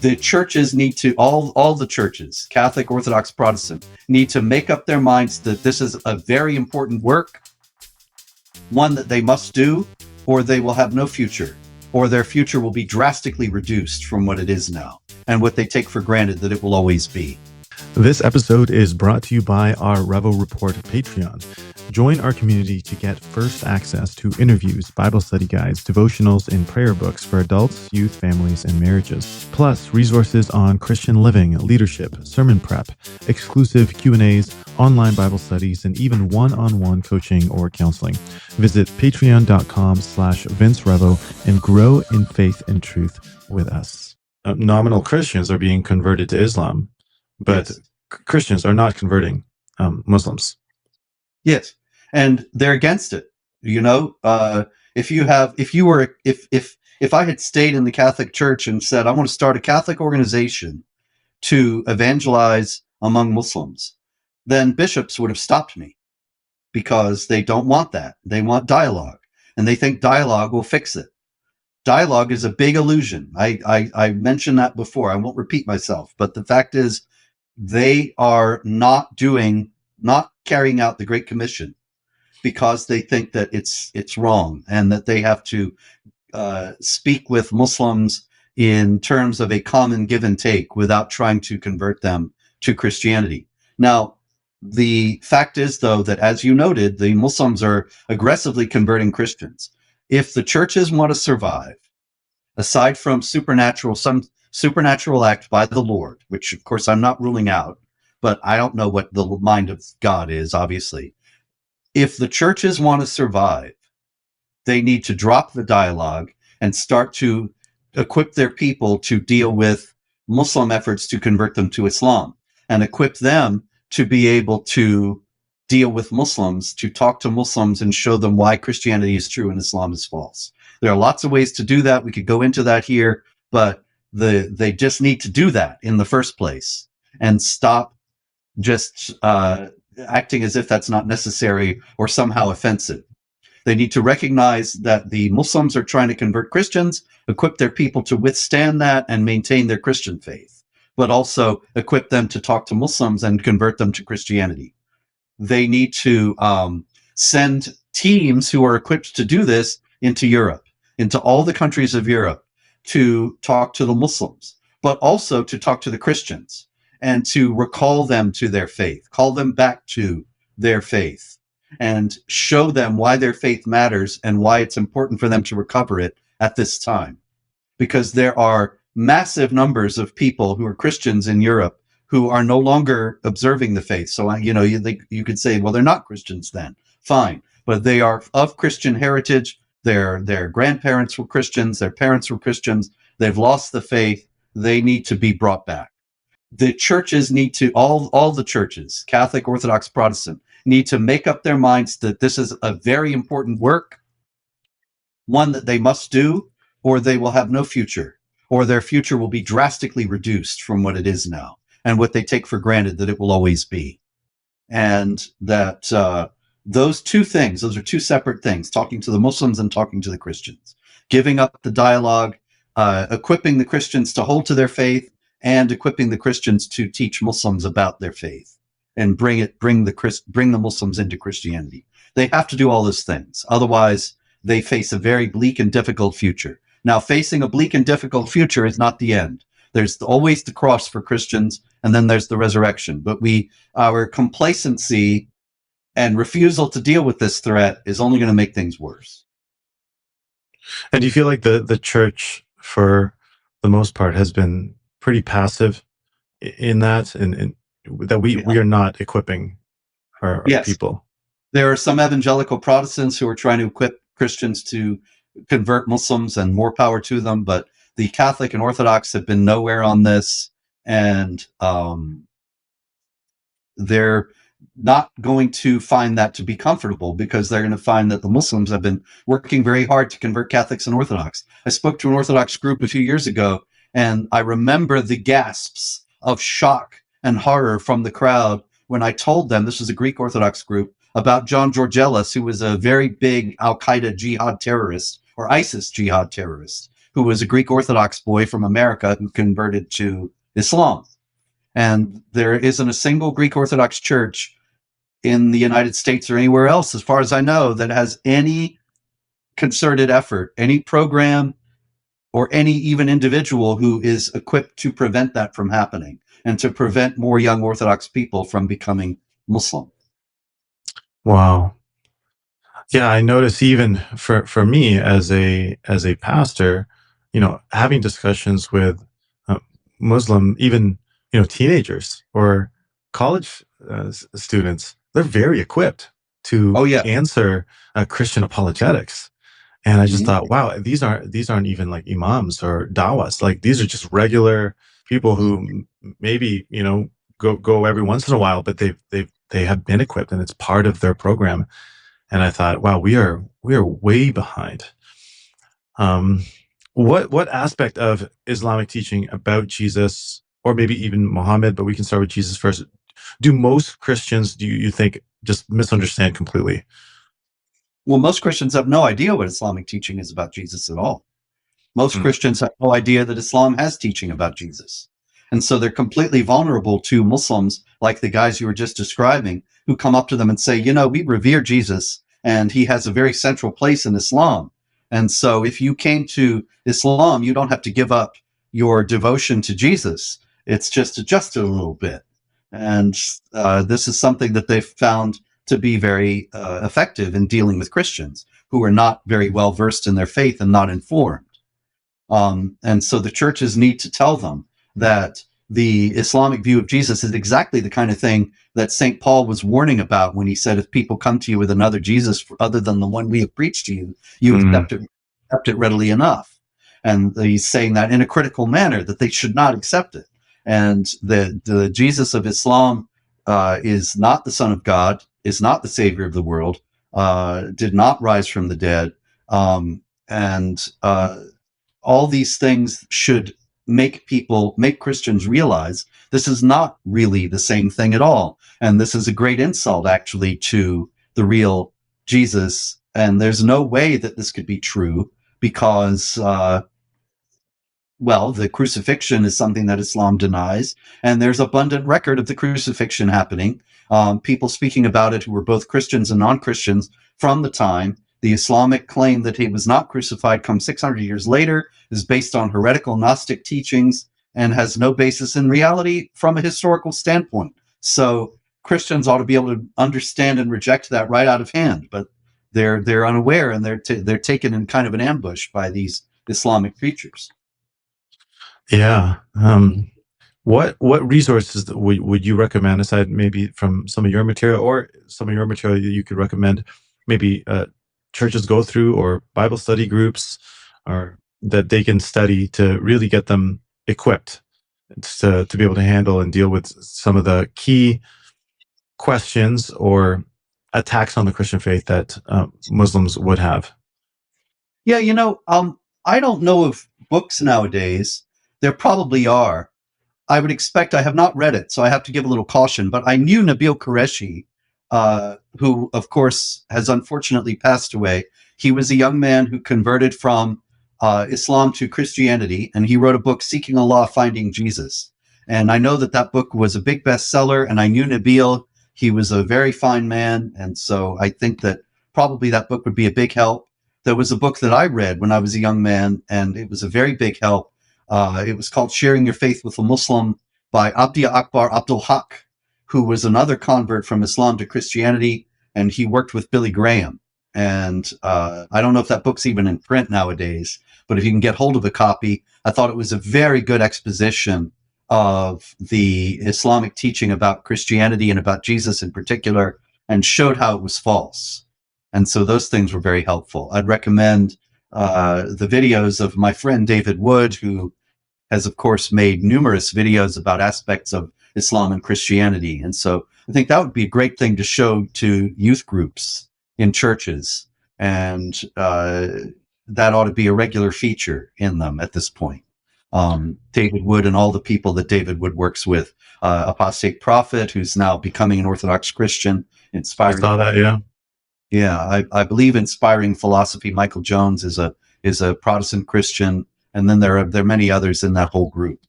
The churches need to, all the churches, Catholic, Orthodox, Protestant, need to make up their minds that this is a very important work, one that they must do, or they will have no future, or their future will be drastically reduced from what it is now, and what they take for granted that it will always be. This episode is brought to you by our Revo Report Patreon. Join our community to get first access to interviews, Bible study guides, devotionals, and prayer books for adults, youth, families, and marriages. Plus, resources on Christian living, leadership, sermon prep, exclusive Q&As, online Bible studies, and even one-on-one coaching or counseling. Visit patreon.com/Vince Revo and grow in faith and truth with us. Nominal Christians are being converted to Islam, but yes. Christians are not converting Muslims. Yes, and they're against it. You know, if I had stayed in the Catholic Church and said, I want to start a Catholic organization to evangelize among Muslims, then bishops would have stopped me, because they don't want that. They want dialogue, and they think dialogue will fix it. Dialogue is a big illusion. I mentioned that before. I won't repeat myself, but the fact is, they are not carrying out the Great Commission because they think that it's wrong, and that they have to speak with Muslims in terms of a common give and take without trying to convert them to Christianity. Now, the fact is, though, that as you noted, the Muslims are aggressively converting Christians. If the churches want to survive, aside from some supernatural act by the Lord, which of course I'm not ruling out, but I don't know what the mind of God is, obviously. If the churches want to survive, they need to drop the dialogue and start to equip their people to deal with Muslim efforts to convert them to Islam, and equip them to be able to deal with Muslims, to talk to Muslims and show them why Christianity is true and Islam is false. There are lots of ways to do that. We could go into that here, but they just need to do that in the first place and stop just acting as if that's not necessary or somehow offensive. They need to recognize that the Muslims are trying to convert Christians, equip their people to withstand that and maintain their Christian faith, but also equip them to talk to Muslims and convert them to Christianity. They need to send teams who are equipped to do this into Europe, into all the countries of Europe, to talk to the Muslims, but also to talk to the Christians and to recall them to their faith, call them back to their faith, and show them why their faith matters and why it's important for them to recover it at this time. Because there are massive numbers of people who are Christians in Europe who are no longer observing the faith. So, you could say, well, they're not Christians then. Fine. But they are of Christian heritage. Their grandparents were Christians. Their parents were Christians. They've lost the faith. They need to be brought back. The churches need to, all the churches, Catholic, Orthodox, Protestant, need to make up their minds that this is a very important work, one that they must do, or they will have no future, or their future will be drastically reduced from what it is now, and what they take for granted that it will always be. And that those two things, those are two separate things, talking to the Muslims and talking to the Christians, giving up the dialogue, equipping the Christians to hold to their faith, and equipping the Christians to teach Muslims about their faith and bring the Muslims into Christianity. They have to do all those things. Otherwise, they face a very bleak and difficult future. Now, facing a bleak and difficult future is not the end. There's always the cross for Christians, and then there's the resurrection. But our complacency and refusal to deal with this threat is only going to make things worse. And do you feel like the church, for the most part, has been pretty passive in that, and that we are not equipping our people? There are some evangelical Protestants who are trying to equip Christians to convert Muslims, and more power to them, but the Catholic and Orthodox have been nowhere on this, and they're not going to find that to be comfortable, because they're going to find that the Muslims have been working very hard to convert Catholics and Orthodox. I spoke to an Orthodox group a few years ago, and I remember the gasps of shock and horror from the crowd when I told them, this was a Greek Orthodox group, about John Georgelas, who was a very big Al-Qaeda jihad terrorist, or ISIS jihad terrorist, who was a Greek Orthodox boy from America who converted to Islam. And there isn't a single Greek Orthodox church in the United States or anywhere else, as far as I know, that has any concerted effort, any program, or any even individual who is equipped to prevent that from happening and to prevent more young Orthodox people from becoming Muslim. Wow. Yeah, I notice even for me as a pastor, having discussions with Muslim, even teenagers or college students, they're very equipped to Oh yeah. answer Christian apologetics. And I just Mhm. thought, wow, these aren't even like imams or dawas. Like these are just regular people who maybe go every once in a while, but they have been equipped, and it's part of their program. And I thought, wow, we are way behind. Um, what aspect of Islamic teaching about Jesus, or maybe even Muhammad, but we can start with Jesus first, do most Christians, do you think, just misunderstand completely? Well, most Christians have no idea what Islamic teaching is about Jesus at all. Most Mm, Christians have no idea that Islam has teaching about Jesus. And so they're completely vulnerable to Muslims like the guys you were just describing, who come up to them and say, we revere Jesus and he has a very central place in Islam. And so if you came to Islam, you don't have to give up your devotion to Jesus. It's just adjusted a little bit. And this is something that they've found to be very effective in dealing with Christians who are not very well versed in their faith and not informed. And so the churches need to tell them that the Islamic view of Jesus is exactly the kind of thing that St. Paul was warning about when he said, if people come to you with another Jesus other than the one we have preached to you, you mm, accept it readily enough. And he's saying that in a critical manner, that they should not accept it. And the Jesus of Islam is not the Son of God, is not the Savior of the world, did not rise from the dead, and all these things should make Christians realize this is not really the same thing at all. And this is a great insult, actually, to the real Jesus. And there's no way that this could be true because, the crucifixion is something that Islam denies, and there's abundant record of the crucifixion happening. People speaking about it who were both Christians and non-Christians from the time. The Islamic claim that he was not crucified comes 600 years later, is based on heretical Gnostic teachings, and has no basis in reality from a historical standpoint. So Christians ought to be able to understand and reject that right out of hand, but they're unaware, and they're taken in kind of an ambush by these Islamic preachers. yeah. What resources would you recommend, aside maybe from some of your material, or some of your material that you could recommend maybe churches go through, or Bible study groups, or that they can study to really get them equipped to be able to handle and deal with some of the key questions or attacks on the Christian faith that Muslims would have? Yeah, I don't know of books nowadays. There probably are. I would expect, I have not read it, so I have to give a little caution, but I knew Nabil Qureshi, who, of course, has unfortunately passed away. He was a young man who converted from Islam to Christianity, and he wrote a book, Seeking Allah, Finding Jesus. And I know that that book was a big bestseller, and I knew Nabil. He was a very fine man, and so I think that probably that book would be a big help. There was a book that I read when I was a young man, and it was a very big help. It was called Sharing Your Faith with a Muslim by Abdia Akbar Abdul Haq, who was another convert from Islam to Christianity, and he worked with Billy Graham. And I don't know if that book's even in print nowadays, but if you can get hold of a copy, I thought it was a very good exposition of the Islamic teaching about Christianity and about Jesus in particular, and showed how it was false. And so those things were very helpful. I'd recommend the videos of my friend David Wood, who has, of course, made numerous videos about aspects of Islam and Christianity. And so I think that would be a great thing to show to youth groups in churches. And that ought to be a regular feature in them at this point. David Wood and all the people that David Wood works with, Apostate Prophet, who's now becoming an Orthodox Christian, I inspiring. saw that, yeah. Yeah, I believe Inspiring Philosophy. Michael Jones is a Protestant Christian. And then there are many others in that whole group.